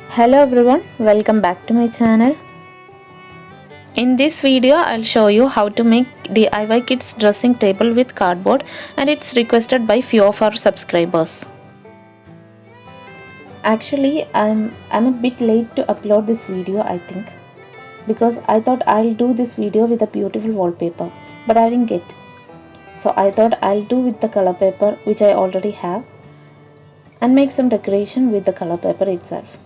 Hello everyone, welcome back to my channel. In this video, I'll show you how to make DIY kids dressing table with cardboard, and it's requested by few of our subscribers. Actually, I'm a bit late to upload this video, I think, because I thought I'll do this video with a beautiful wallpaper, but I didn't get. So I thought I'll do with the color paper which I already have and make some decoration with the color paper itself.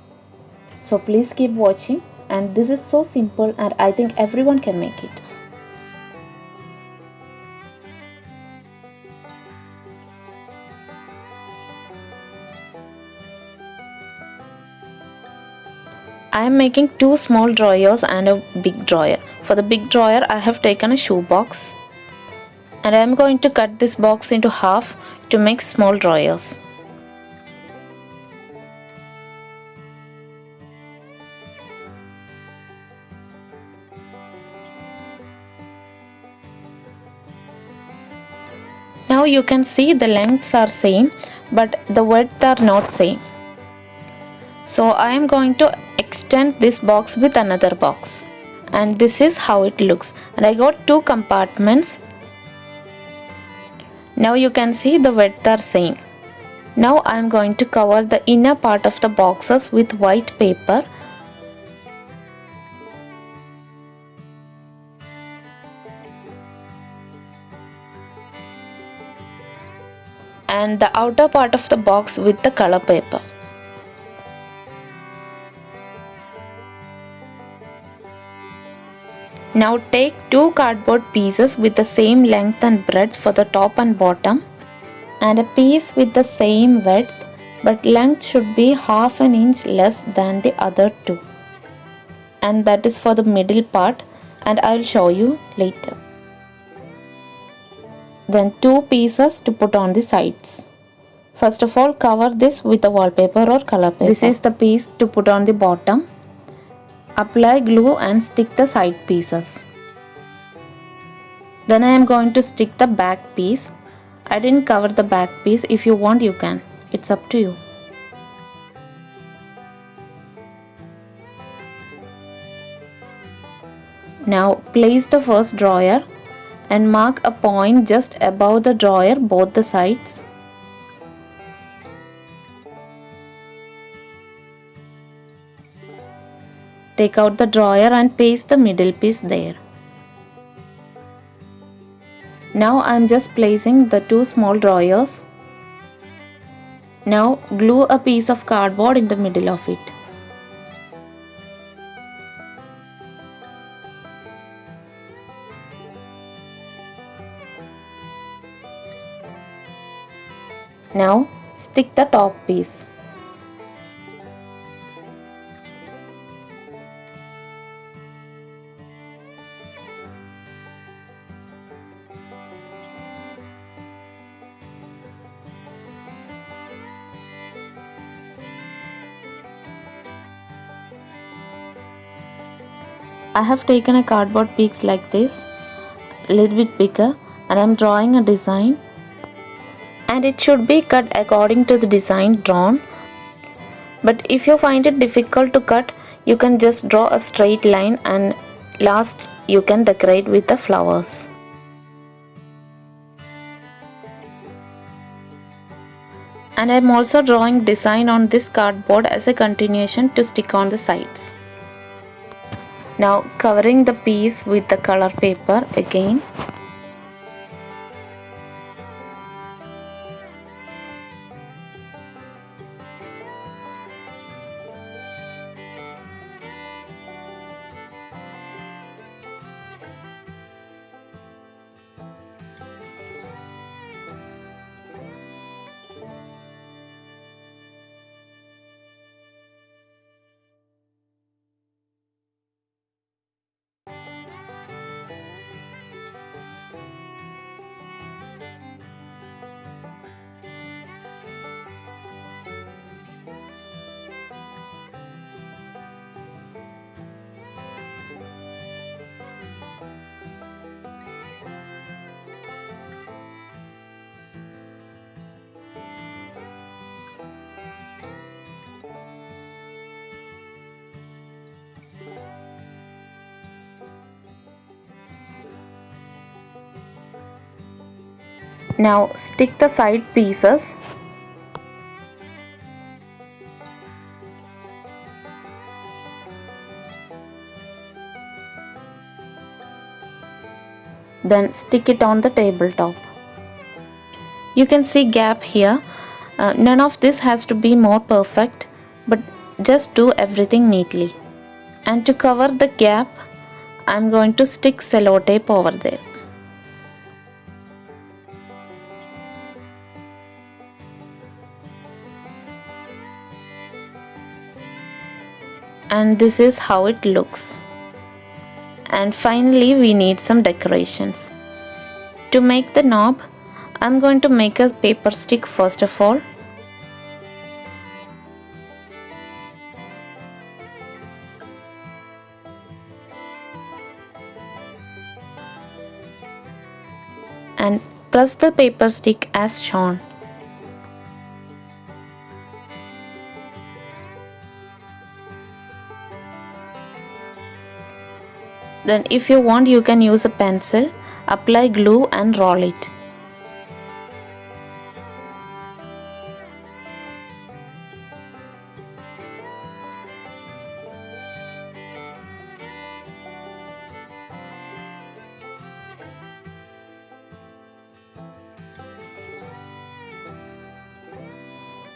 So please keep watching, and this is so simple and I think everyone can make it. I am making two small drawers and a big drawer. For the big drawer I have taken a shoe box and I am going to cut this box into half to make small drawers. Now you can see the lengths are same but the width are not same. So I am going to extend this box with another box, and this is how it looks, and I got two compartments. Now you can see the width are same. Now I am going to cover the inner part of the boxes with white paper. And the outer part of the box with the color paper. Now take two cardboard pieces with the same length and breadth for the top and bottom, and a piece with the same width, but length should be half an inch less than the other two, and that is for the middle part, and I will show you later. Then two pieces to put on the sides. First of all, cover this with a wallpaper or color paper. This is the piece to put on the bottom. Apply glue and stick the side pieces. Then I am going to stick the back piece. I didn't cover the back piece. If you want, you can. It's up to you. Now place the first drawer and mark a point just above the drawer both the sides. Take out the drawer and paste the middle piece there. Now I am just placing the two small drawers. Now glue a piece of cardboard in the middle of it. Now stick the top piece. I have taken a cardboard piece like this, a little bit bigger, and I am drawing a design, and it should be cut according to the design drawn. But if you find it difficult to cut, you can just draw a straight line, and last you can decorate with the flowers. And I am also drawing design on this cardboard as a continuation to stick on the sides. Now covering the piece with the color paper again. Now stick the side pieces. Then stick it on the tabletop. You can see gap here. None of this has to be more perfect, but just do everything neatly. And to cover the gap, I'm going to stick sellotape over there. And this is how it looks. And finally we need some decorations. To make the knob, I'm going to make a paper stick first of all. And press the paper stick as shown. Then if you want, you can use a pencil, apply glue and roll it.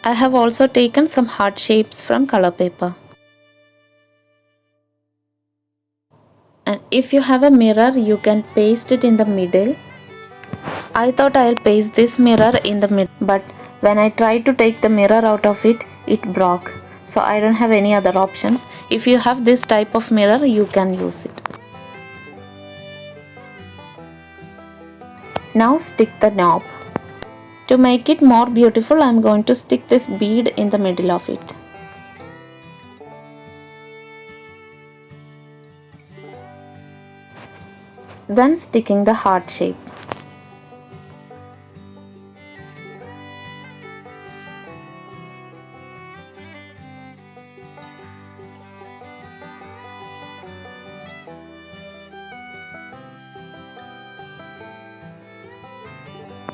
I have also taken some heart shapes from color paper. And if you have a mirror, you can paste it in the middle. I thought I'll paste this mirror in the middle, but when I tried to take the mirror out of it, it broke. So I don't have any other options. If you have this type of mirror, you can use it. Now stick the knob. To make it more beautiful, I'm going to stick this bead in the middle of it. Then sticking the heart shape.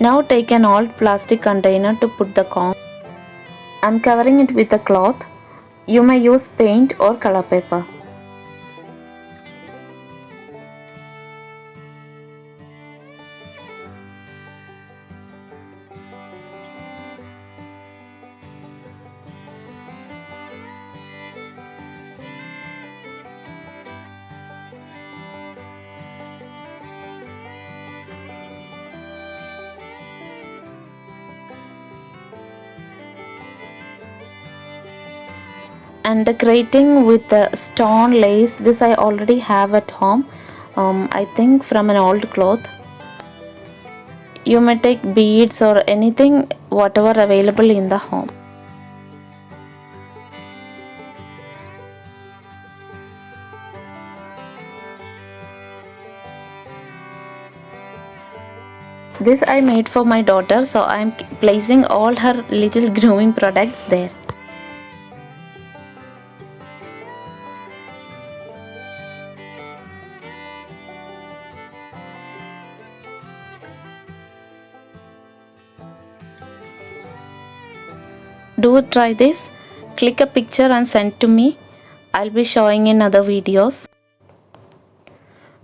Now take an old plastic container to put the comb. I'm covering it with a cloth. You may use paint or color paper. And decorating with the stone lace, this I already have at home, I think from an old cloth. You may take beads or anything, whatever available in the home. This I made for my daughter, so I am placing all her little grooming products there. Do try this. Click a picture and send to me. I'll be showing in other videos.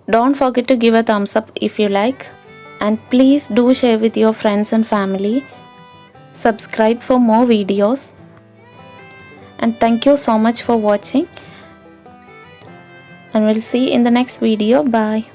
Don't forget to give a thumbs up if you like. And please do share with your friends and family. Subscribe for more videos. And thank you so much for watching. And we'll see you in the next video. Bye.